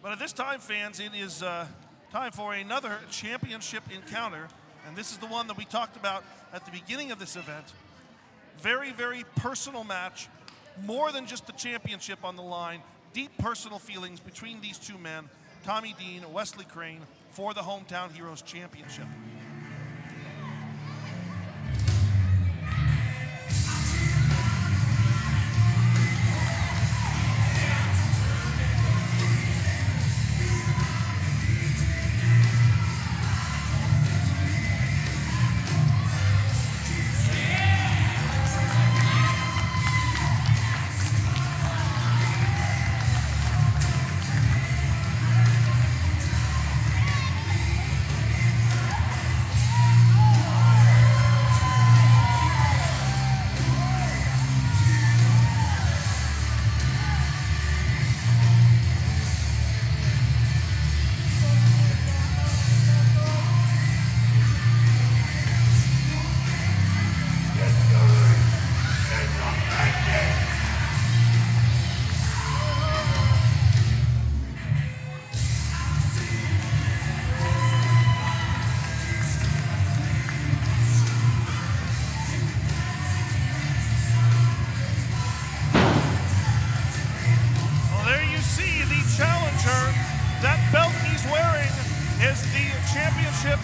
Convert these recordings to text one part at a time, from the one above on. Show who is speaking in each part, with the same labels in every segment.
Speaker 1: But at this time, fans, it is time for another championship encounter. And this is the one that we talked about at the beginning of this event. Very, very personal match. More than just the championship on the line. Deep personal feelings between these two men, Tommy Dean and Wesley Crane, for the Hometown Heroes Championship.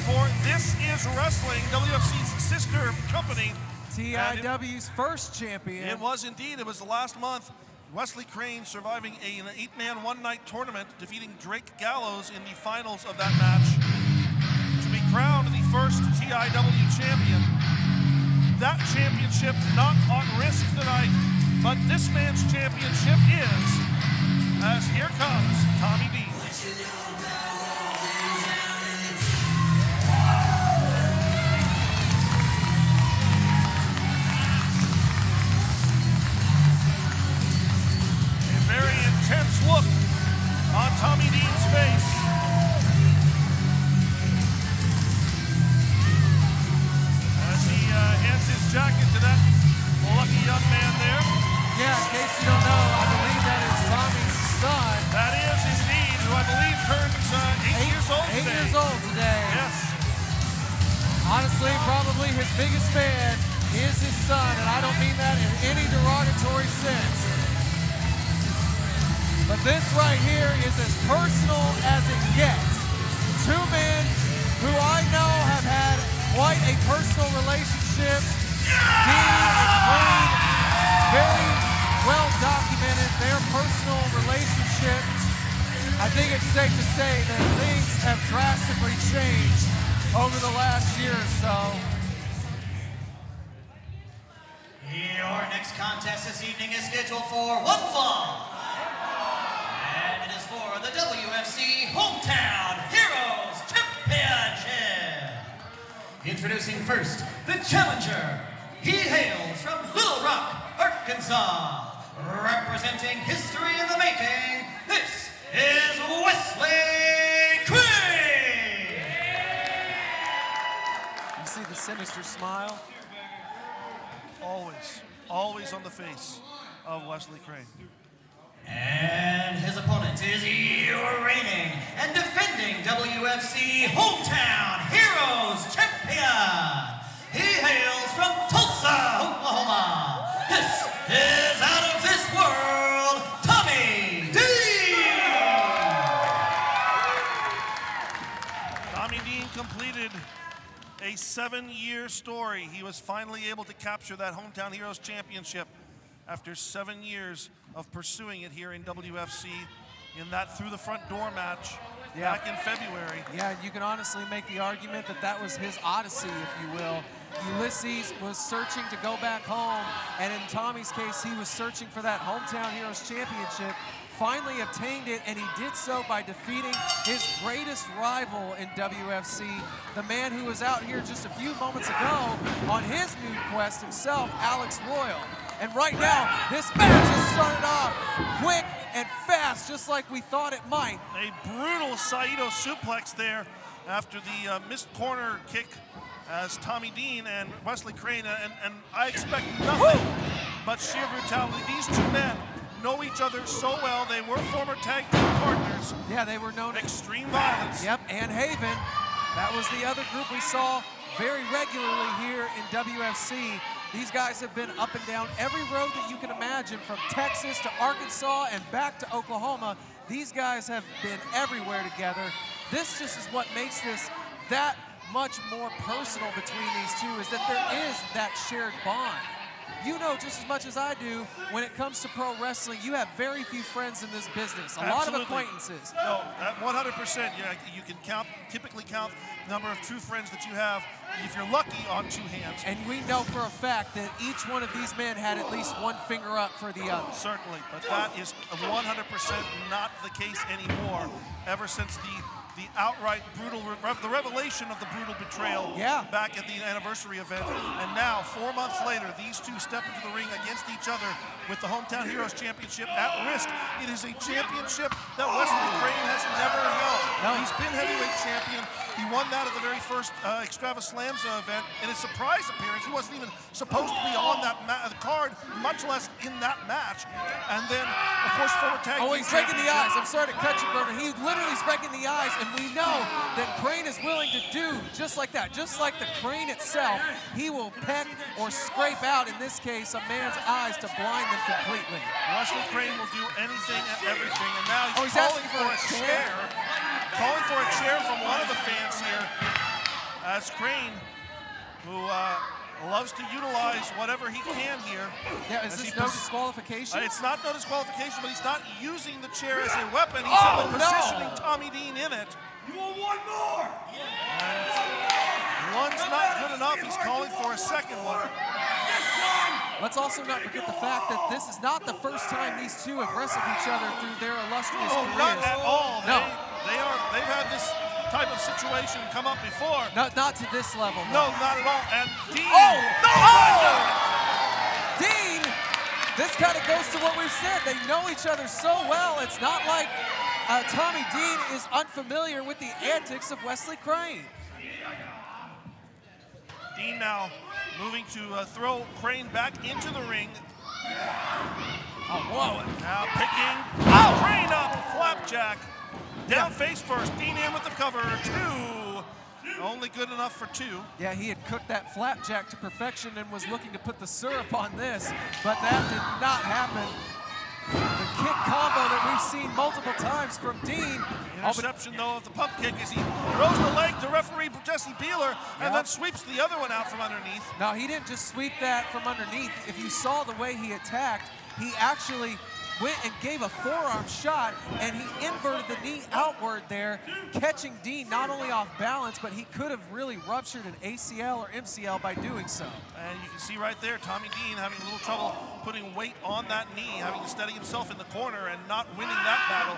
Speaker 1: For This Is Wrestling, WFC's sister company.
Speaker 2: TIW's first champion.
Speaker 1: It was indeed. It was the last month. Wesley Crane surviving an 8-man, one-night tournament, defeating Drake Gallows in the finals of that match to be crowned the first TIW champion. That championship not on risk tonight, but this man's championship is, as here comes Tommy Dean. Intense look on Tommy Dean's face. As he hands his jacket to that lucky young man there.
Speaker 2: Yeah, in case you don't know, I believe that is Tommy's son.
Speaker 1: That is indeed, who I believe turns 8 years old today.
Speaker 2: 8 years old today.
Speaker 1: Yes.
Speaker 2: Honestly, probably his biggest fan is his son, and I don't mean that in any derogatory sense. But this right here is as personal as it gets. Two men who I know have had quite a personal relationship. Dean and Crane, very well documented their personal relationship. I think it's safe to say that things have drastically changed over the last year or so.
Speaker 3: Your next contest this evening is scheduled for one fall. For the WFC Hometown Heroes Championship. Introducing first, the challenger. He hails from Little Rock, Arkansas. Representing history in the making, this is Wesley Crane.
Speaker 2: You see the sinister smile?
Speaker 1: Always on the face of Wesley Crane.
Speaker 3: And his opponent is your reigning and defending WFC Hometown Heroes Champion. He hails from Tulsa, Oklahoma. This is out of this world, Tommy Dean.
Speaker 1: Tommy Dean completed a 7-year story. He was finally able to capture that Hometown Heroes Championship after 7 years of pursuing it here in WFC in that through the front door match back in February.
Speaker 2: Yeah, you can honestly make the argument that that was his odyssey, if you will. Ulysses was searching to go back home, and in Tommy's case, he was searching for that Hometown Heroes Championship, finally obtained it, and he did so by defeating his greatest rival in WFC, the man who was out here just a few moments ago on his new quest himself, Alex Royal. And right now, this match has started off quick and fast, just like we thought it might.
Speaker 1: A brutal Saito suplex there after the missed corner kick as Tommy Dean and Wesley Crane, and I expect nothing but sheer brutality. These two men know each other so well. They were former tag team partners.
Speaker 2: Yeah, they were known as
Speaker 1: Extreme Violence.
Speaker 2: Yep, and Haven. That was the other group we saw very regularly here in WFC. These guys have been up and down every road that you can imagine, from Texas to Arkansas and back to Oklahoma. These guys have been everywhere together. This just is what makes this that much more personal between these two, is that there is that shared bond. You know just as much as I do, when it comes to pro wrestling, you have very few friends in this business. A lot of acquaintances.
Speaker 1: No, 100%. You can typically count the number of true friends that you have, if you're lucky, on two hands.
Speaker 2: And we know for a fact that each one of these men had at least one finger up for the other.
Speaker 1: Certainly, but that is 100% not the case anymore. Ever since the outright brutal, the revelation of the brutal betrayal back at the anniversary event. And now, 4 months later, these two step into the ring against each other with the Hometown Heroes Championship at risk. It is a championship that Wesley Crane has never held.
Speaker 2: No.
Speaker 1: He's been heavyweight champion. He won that at the very first Extrava Slams event in a surprise appearance. He wasn't even supposed to be on that card, much less in that match. And then, of course, former tag team
Speaker 2: he's breaking the eyes. I'm sorry to cut you, Berner. He literally is breaking the eyes, and we know that Crane is willing to do just like that. Just like the Crane itself, he will peck or scrape out, in this case, a man's eyes to blind them completely.
Speaker 1: Wesley Crane will do anything and everything, and now he's
Speaker 2: calling
Speaker 1: for a chair. Calling for a chair from one of the fans here. As Crane, who loves to utilize whatever he can here.
Speaker 2: Yeah, is this no disqualification?
Speaker 1: It's not no disqualification, but he's not using the chair as a weapon. He's simply positioning Tommy Dean in it.
Speaker 4: You want one more?
Speaker 1: And one's not good enough. He's calling for a second one.
Speaker 2: Let's also not forget the fact that this is not the first time these two have wrestled each other through their illustrious careers.
Speaker 1: Not at all.
Speaker 2: No.
Speaker 1: They've had this type of situation come up before.
Speaker 2: Not to this level.
Speaker 1: No, not at all. And Dean.
Speaker 2: Dean, this kind of goes to what we've said. They know each other so well. It's not like Tommy Dean is unfamiliar with the antics of Wesley Crane.
Speaker 1: Dean now moving to throw Crane back into the ring.
Speaker 2: Oh, whoa.
Speaker 1: Now picking Crane up, flapjack. Down face first, Dean in with the cover, 2. Only good enough for 2.
Speaker 2: Yeah, he had cooked that flapjack to perfection and was looking to put the syrup on this, but that did not happen. The kick combo that we've seen multiple times from Dean.
Speaker 1: Interception, though, of the pump kick as he throws the leg to referee Jesse Beeler and then sweeps the other one out from underneath.
Speaker 2: No, he didn't just sweep that from underneath. If you saw the way he attacked, he actually went and gave a forearm shot, and he inverted the knee outward there, catching Dean not only off balance, but he could have really ruptured an ACL or MCL by doing so.
Speaker 1: And you can see right there, Tommy Dean having a little trouble putting weight on that knee, having to steady himself in the corner and not winning that battle,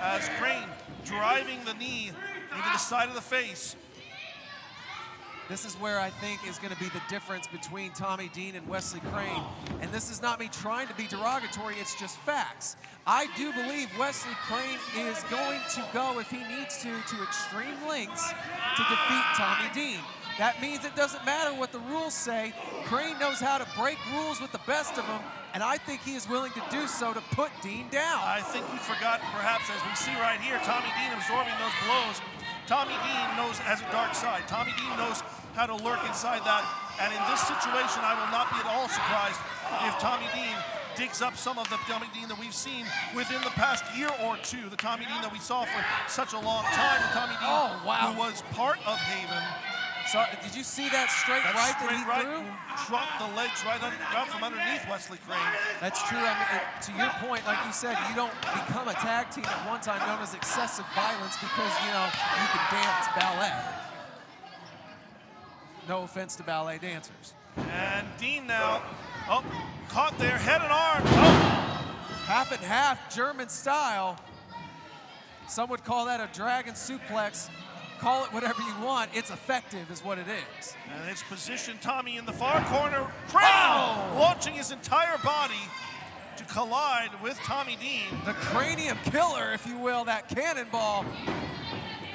Speaker 1: as Crane driving the knee into the side of the face.
Speaker 2: This is where I think is going to be the difference between Tommy Dean and Wesley Crane. And this is not me trying to be derogatory, it's just facts. I do believe Wesley Crane is going to go, if he needs to extreme lengths to defeat Tommy Dean. That means it doesn't matter what the rules say. Crane knows how to break rules with the best of them, and I think he is willing to do so to put Dean down.
Speaker 1: I think we've forgotten, perhaps, as we see right here, Tommy Dean absorbing those blows. Tommy Dean knows has a dark side. Tommy Dean knows how to lurk inside that. And in this situation, I will not be at all surprised if Tommy Dean digs up some of the Tommy Dean that we've seen within the past year or two. The Tommy Dean that we saw for such a long time. The Tommy Dean who was part of Haven.
Speaker 2: So, did you see that straight right that he threw?
Speaker 1: Trumped the legs right out from underneath Wesley Crane.
Speaker 2: That's true. I mean, to your point, like you said, you don't become a tag team at one time known as excessive violence because, you know, you can dance ballet. No offense to ballet dancers.
Speaker 1: And Dean now, caught there, head and arm.
Speaker 2: Half and half, German style. Some would call that a dragon suplex. Call it whatever you want. It's effective is what it is.
Speaker 1: And it's positioned Tommy in the far corner. Crane launching his entire body to collide with Tommy Dean.
Speaker 2: The cranium killer, if you will, that cannonball.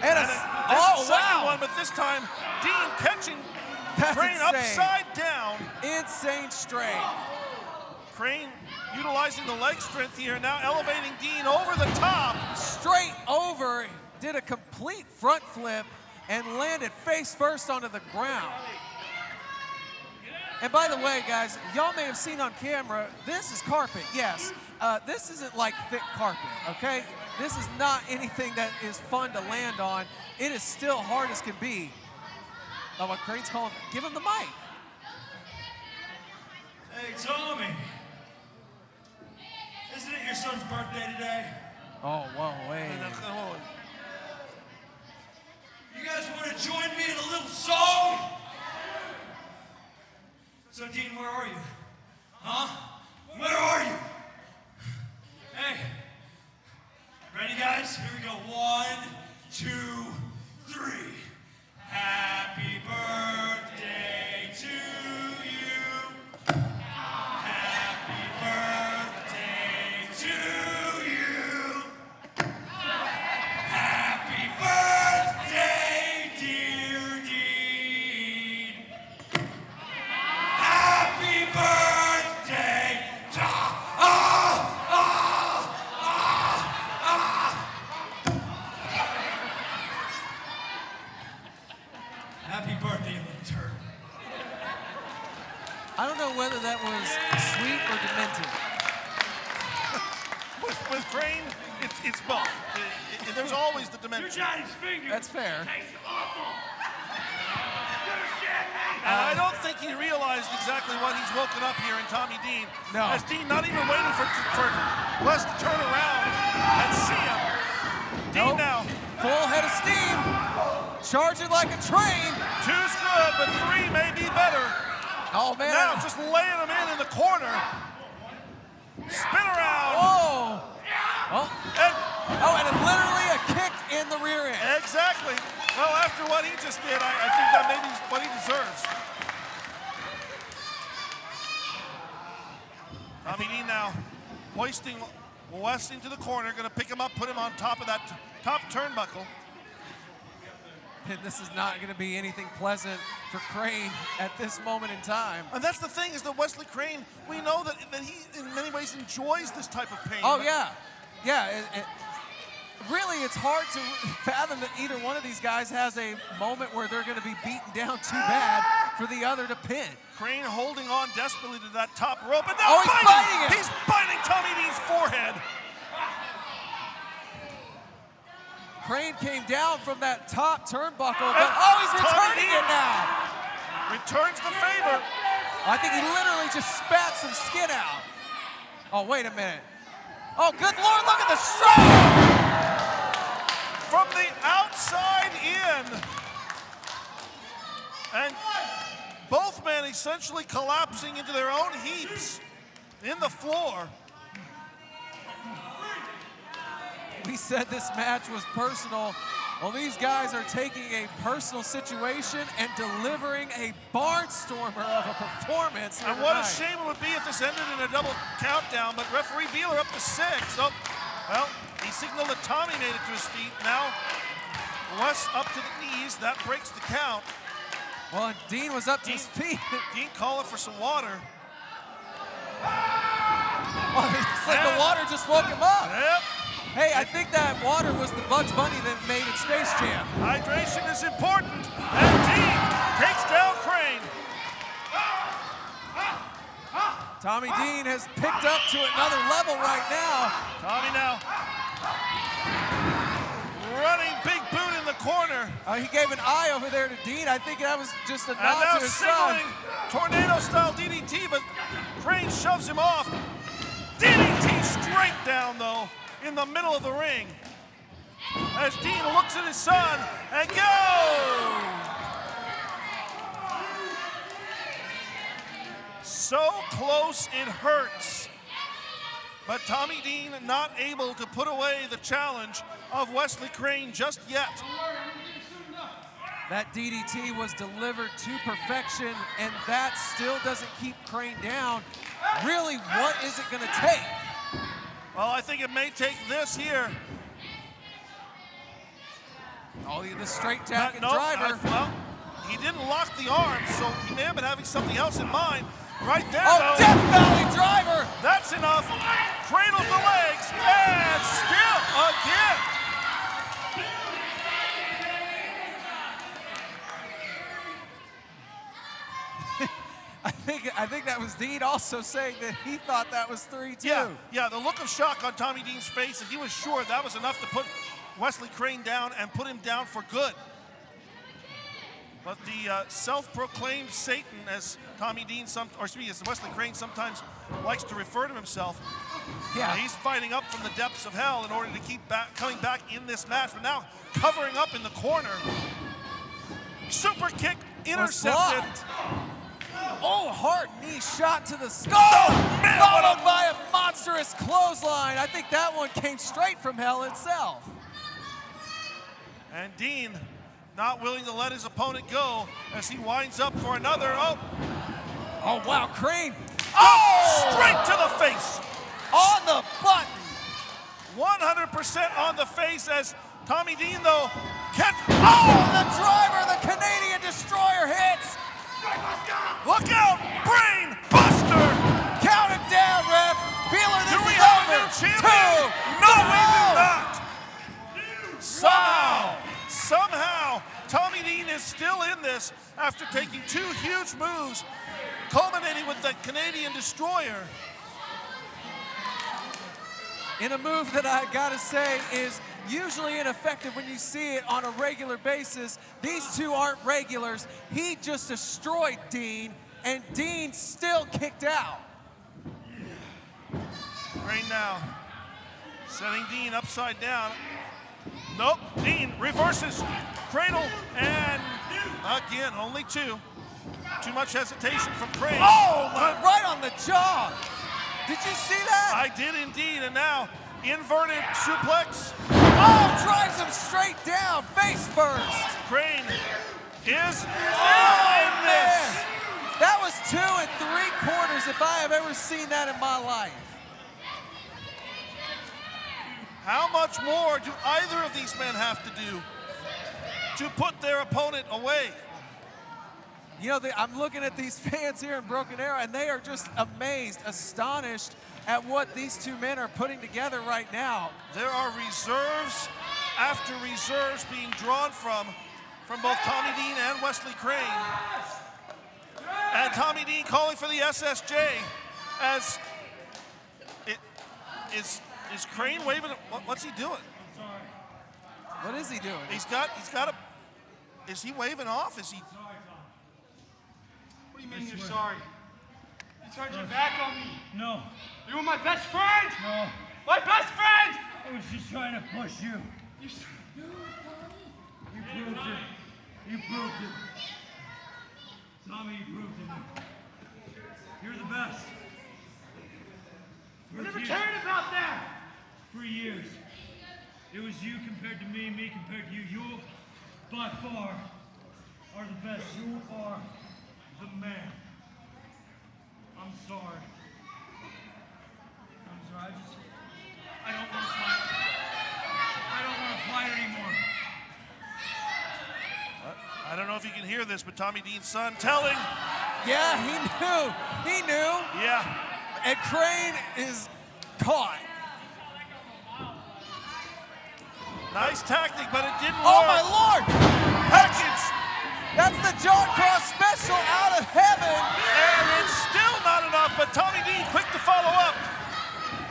Speaker 2: And a
Speaker 1: second one, but this time Dean catching Crane upside down.
Speaker 2: Insane straight.
Speaker 1: Crane utilizing the leg strength here, now elevating Dean over the top.
Speaker 2: Straight over, did a complete front flip and landed face first onto the ground. And by the way, guys, y'all may have seen on camera, this is carpet, yes. This isn't like thick carpet, okay? This is not anything that is fun to land on. It is still hard as can be. Oh, what Crane's calling, give him the mic.
Speaker 4: Hey, Tommy. Isn't it your son's birthday today?
Speaker 2: Oh, whoa, wait.
Speaker 4: You guys want to join me in a little song? So, Dean, where are you? Huh? Where are you? Hey. Ready, guys? Here we go. 1, 2, 3. Happy birthday to you. Happy birthday to you. Happy birthday, dear Dean. Happy birthday. Happy birthday, you little turd.
Speaker 2: I don't know whether that was sweet or demented.
Speaker 1: With Crane, it's both. There's always the dimension.
Speaker 4: Your daddy's finger.
Speaker 2: That's fair.
Speaker 4: Tastes awful.
Speaker 1: And I don't think he realized exactly what he's woken up here in Tommy Dean.
Speaker 2: No.
Speaker 1: As Dean not even waiting for Wes to turn around and see him. Dean
Speaker 2: Nope.
Speaker 1: now.
Speaker 2: Full head of steam. Charging like a train.
Speaker 1: 2's good, but 3 may be better.
Speaker 2: Oh, man.
Speaker 1: Now just laying him in the corner. Spin around.
Speaker 2: Whoa. Oh,
Speaker 1: And
Speaker 2: and literally a kick in the rear end.
Speaker 1: exactly. Well, after what he just did, I think that maybe is what he deserves. Tommy Dean now hoisting Wes into the corner, going to pick him up, put him on top of that top turnbuckle.
Speaker 2: And this is not going to be anything pleasant for Crane at this moment in time.
Speaker 1: And that's the thing, is that Wesley Crane, we know that he in many ways enjoys this type of pain.
Speaker 2: Oh, yeah. Yeah, really, it's hard to fathom that either one of these guys has a moment where they're going to be beaten down too bad for the other to pin.
Speaker 1: Crane holding on desperately to that top rope, and now
Speaker 2: Oh, he's biting him.
Speaker 1: He's biting Tommy Dean's forehead.
Speaker 2: Crane came down from that top turnbuckle, but
Speaker 1: And
Speaker 2: he's
Speaker 1: Tommy
Speaker 2: returning
Speaker 1: Dean
Speaker 2: it now.
Speaker 1: Returns the favor.
Speaker 2: I think he literally just spat some skin out. Oh, wait a minute. Oh, good Lord, look at the strike!
Speaker 1: From the outside in. And both men essentially collapsing into their own heaps in the floor.
Speaker 2: We said this match was personal. Well, these guys are taking a personal situation and delivering a barnstormer of a performance.
Speaker 1: And what a shame it would be if this ended in a double countdown, but referee Beeler up to 6. So, well, he signaled that Tommy made it to his feet. Now, Wes up to the knees. That breaks the count.
Speaker 2: Well, and Dean was up to his feet.
Speaker 1: Dean calling for some water.
Speaker 2: Oh, it's like the water just woke him up.
Speaker 1: Yep.
Speaker 2: Hey, I think that water was the Bugs Bunny that made in Space Jam.
Speaker 1: Hydration is important. And Dean takes down Crane.
Speaker 2: Tommy Dean has picked up to another level right now.
Speaker 1: Tommy now running big boot in the corner.
Speaker 2: He gave an eye over there to Dean. I think that was just a
Speaker 1: And
Speaker 2: nod
Speaker 1: now
Speaker 2: to his son.
Speaker 1: signaling tornado-style DDT, but Crane shoves him off. DDT straight down, though, in the middle of the ring. As Dean looks at his son and goes. So close it hurts. But Tommy Dean not able to put away the challenge of Wesley Crane just yet.
Speaker 2: That DDT was delivered to perfection, and that still doesn't keep Crane down. Really, what is it going to take?
Speaker 1: Well, I think it may take this here.
Speaker 2: Oh, the straight tack and
Speaker 1: No,
Speaker 2: driver.
Speaker 1: well, he didn't lock the arm, so he may have been having something else in mind. Right there,
Speaker 2: Oh,
Speaker 1: though.
Speaker 2: Death Valley driver.
Speaker 1: That's enough. Cradles the legs, and still again.
Speaker 2: I think that was Dean also saying that he thought that was 3 too.
Speaker 1: Yeah, the look of shock on Tommy Dean's face, and he was sure that was enough to put Wesley Crane down and put him down for good. But the self-proclaimed Satan, as Tommy Dean, as Wesley Crane sometimes likes to refer to himself, he's fighting up from the depths of hell in order to keep coming back in this match. But now covering up in the corner. Super kick intercepted.
Speaker 2: Oh, hard knee shot to the skull, followed by a monstrous clothesline. I think that one came straight from hell itself.
Speaker 1: And Dean not willing to let his opponent go as he winds up for another. Oh
Speaker 2: wow, Crane.
Speaker 1: Straight to the face.
Speaker 2: On the button.
Speaker 1: 100% on the face as Tommy Dean, though, can't.
Speaker 2: The driver, the Canadian Destroyer hits.
Speaker 1: Look out, Brain Buster.
Speaker 2: Count it down, ref. Feeling this
Speaker 1: Do we
Speaker 2: is
Speaker 1: have
Speaker 2: over.
Speaker 1: a new champion? No, we do not. Somehow, Tommy Dean is still in this after taking 2 huge moves, culminating with the Canadian Destroyer.
Speaker 2: In a move that I gotta say is usually ineffective when you see it on a regular basis. These two aren't regulars. He just destroyed Dean, and Dean still kicked out.
Speaker 1: Crane now setting Dean upside down. Nope, Dean reverses, cradle, and again, only 2. Too much hesitation from Crane.
Speaker 2: Right on the jaw. Did you see that?
Speaker 1: I did indeed, and now inverted suplex.
Speaker 2: Drives him straight down, face first.
Speaker 1: Crane is in this.
Speaker 2: That was 2 3/4 if I have ever seen that in my life.
Speaker 1: How much more do either of these men have to do to put their opponent away?
Speaker 2: You know, I'm looking at these fans here in Broken Arrow, and they are just amazed, astonished at what these 2 men are putting together right now.
Speaker 1: There are reserves after reserves being drawn from both Tommy Dean and Wesley Crane. And Tommy Dean calling for the SSJ as is Crane waving? What's he doing?
Speaker 2: What is he doing?
Speaker 1: He's got a. Is he waving off? Is he?
Speaker 5: What do you mean you're sorry? You turned your back on me.
Speaker 4: No.
Speaker 5: You were my best friend.
Speaker 4: No.
Speaker 5: My best friend.
Speaker 4: I was just trying to push you.
Speaker 5: You
Speaker 4: proved it. You proved it. Tommy, you proved it. You're the best.
Speaker 5: I never cared about that.
Speaker 4: For years. It was you compared to me compared to you. You, by far, are the best. You are the man. I'm sorry. I don't want to fight. I don't want to fight anymore.
Speaker 1: I don't know if you can hear this, but Tommy Dean's son telling.
Speaker 2: Yeah, he knew. He knew.
Speaker 1: Yeah.
Speaker 2: And Crane is caught.
Speaker 1: Nice tactic, but it didn't work.
Speaker 2: Oh my Lord!
Speaker 1: Package.
Speaker 2: That's the jaw cross special out of heaven.
Speaker 1: And it's still not enough, but Tommy Dean quick to follow up.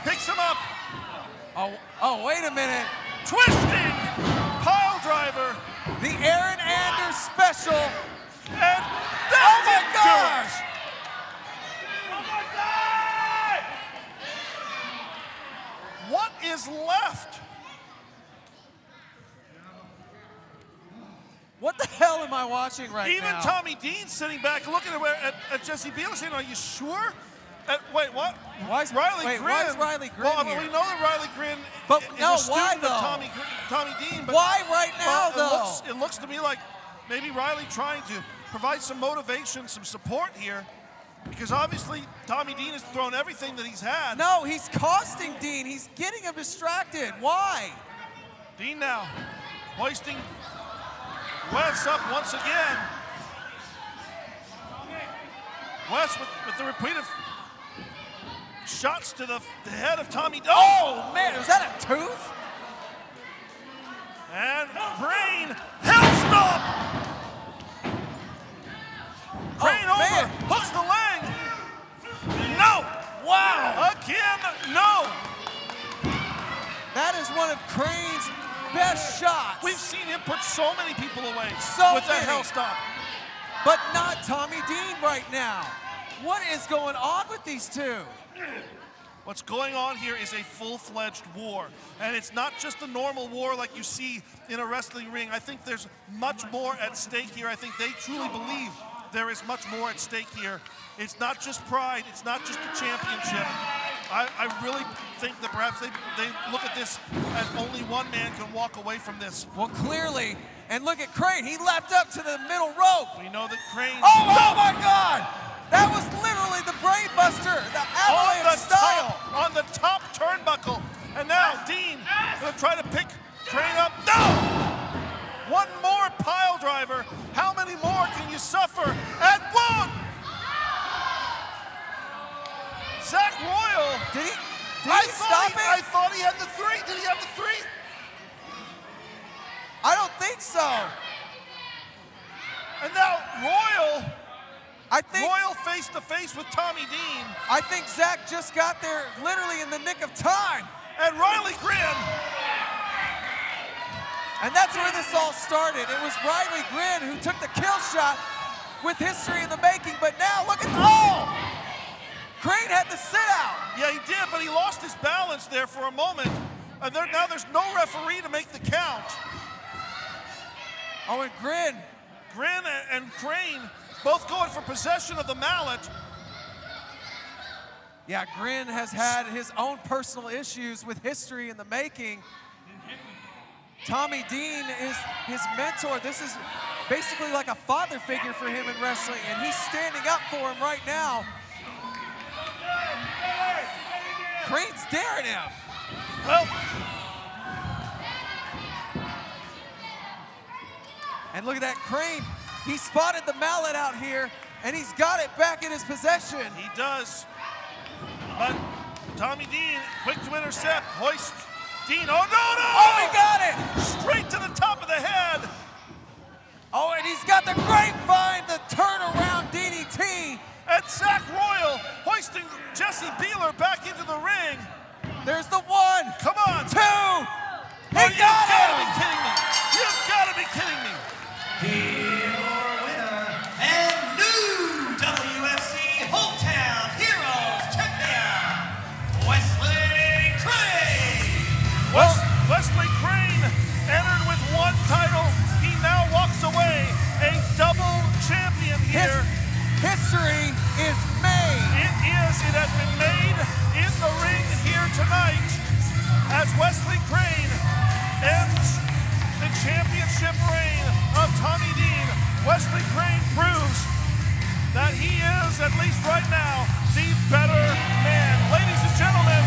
Speaker 1: Picks him up.
Speaker 2: Oh, wait a minute.
Speaker 1: Twisting pile driver.
Speaker 2: The Aaron Anders special.
Speaker 1: And
Speaker 2: Oh my gosh!
Speaker 1: What is left?
Speaker 2: What the hell am I watching right
Speaker 1: Even
Speaker 2: now?
Speaker 1: Tommy Dean sitting back looking at Jesse Beal saying, "Are you sure?" Wait, what?
Speaker 2: Why is
Speaker 1: Riley
Speaker 2: wait,
Speaker 1: Grin?
Speaker 2: why is Riley Grin
Speaker 1: Well,
Speaker 2: here?
Speaker 1: we know that Riley Grin
Speaker 2: But
Speaker 1: is
Speaker 2: no,
Speaker 1: a student
Speaker 2: why
Speaker 1: of
Speaker 2: though?
Speaker 1: Tommy Dean. But
Speaker 2: Why right now
Speaker 1: well,
Speaker 2: though?
Speaker 1: It looks to me like maybe Riley trying to provide some motivation, some support here, because obviously Tommy Dean has thrown everything that he's had.
Speaker 2: No, he's costing Dean. He's getting him distracted. Why?
Speaker 1: Dean now hoisting Wes up once again. Wes with the repeated Shots to the head of Tommy.
Speaker 2: Oh, man, was that a tooth?
Speaker 1: And Crane, hell stop! Crane over, hooks the leg. No!
Speaker 2: Wow!
Speaker 1: Again, no!
Speaker 2: That is one of Crane's best shots.
Speaker 1: We've seen him put so many people away
Speaker 2: So
Speaker 1: with that
Speaker 2: many.
Speaker 1: hell stop.
Speaker 2: But not Tommy Dean right now. What is going on with these two?
Speaker 1: What's going on here is a full-fledged war. And it's not just a normal war like you see in a wrestling ring. I think there's much more at stake here. I think they truly believe there is much more at stake here. It's not just pride. It's not just the championship. I really think that perhaps they look at this as only one man can walk away from this.
Speaker 2: Well, clearly. And look at Crane. He leapt up to the middle rope.
Speaker 1: We know that Crane...
Speaker 2: Oh my God! That was literally the brain buster, the avalanche style.
Speaker 1: On the top turnbuckle. And now Dean gonna try to pick Crane up. No! One more pile driver. How many more can you suffer? And one! Zach Royal.
Speaker 2: Did he stop it?
Speaker 1: I thought he had the three. Did he have the three?
Speaker 2: I don't think so.
Speaker 1: And now Royal face to face with Tommy Dean.
Speaker 2: I think Zach just got there literally in the nick of time.
Speaker 1: And Riley Grin.
Speaker 2: And that's where this all started. It was Riley Grin who took the kill shot with history in the making, but now look at, Crane had to sit out.
Speaker 1: Yeah, he did, but he lost his balance there for a moment. And now there's no referee to make the count.
Speaker 2: Oh, and Grin
Speaker 1: and Crane both going for possession of the mallet.
Speaker 2: Yeah, Grin has had his own personal issues with history in the making. Tommy Dean is his mentor. This is basically like a father figure for him in wrestling, and he's standing up for him right now. Crane's daring him.
Speaker 1: Well,
Speaker 2: and look at that, Crane. He spotted the mallet out here, and he's got it back in his possession.
Speaker 1: He does. But Tommy Dean, quick to intercept, hoist Dean. Oh, no!
Speaker 2: Oh, he got it!
Speaker 1: Straight to the top of the head.
Speaker 2: Oh, and he's got the grapevine, the turnaround DDT.
Speaker 1: And Zach Royal hoisting Jesse Beeler back into the ring.
Speaker 2: There's the one.
Speaker 1: Come on.
Speaker 2: Two. He got it.
Speaker 1: You've got to be kidding me. You've got to be kidding me.
Speaker 3: Your winner and new WFC Hometown Heroes Champion, Wesley Crane.
Speaker 1: Wesley Crane entered with one title. He now walks away a double champion here.
Speaker 2: History is made.
Speaker 1: It is. It has been made in the ring here tonight as Wesley Crane ends the championship reign of Tommy Dean. Wesley Crane proves that he is, at least right now, the better man. Ladies and gentlemen,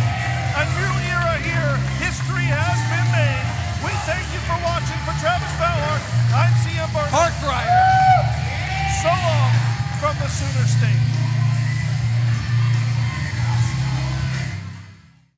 Speaker 1: a new era here. History has been made. We thank you for watching. For Travis Fowler, I'm CM Burton.
Speaker 2: Heart Grinder.
Speaker 1: So long from the Sooner State.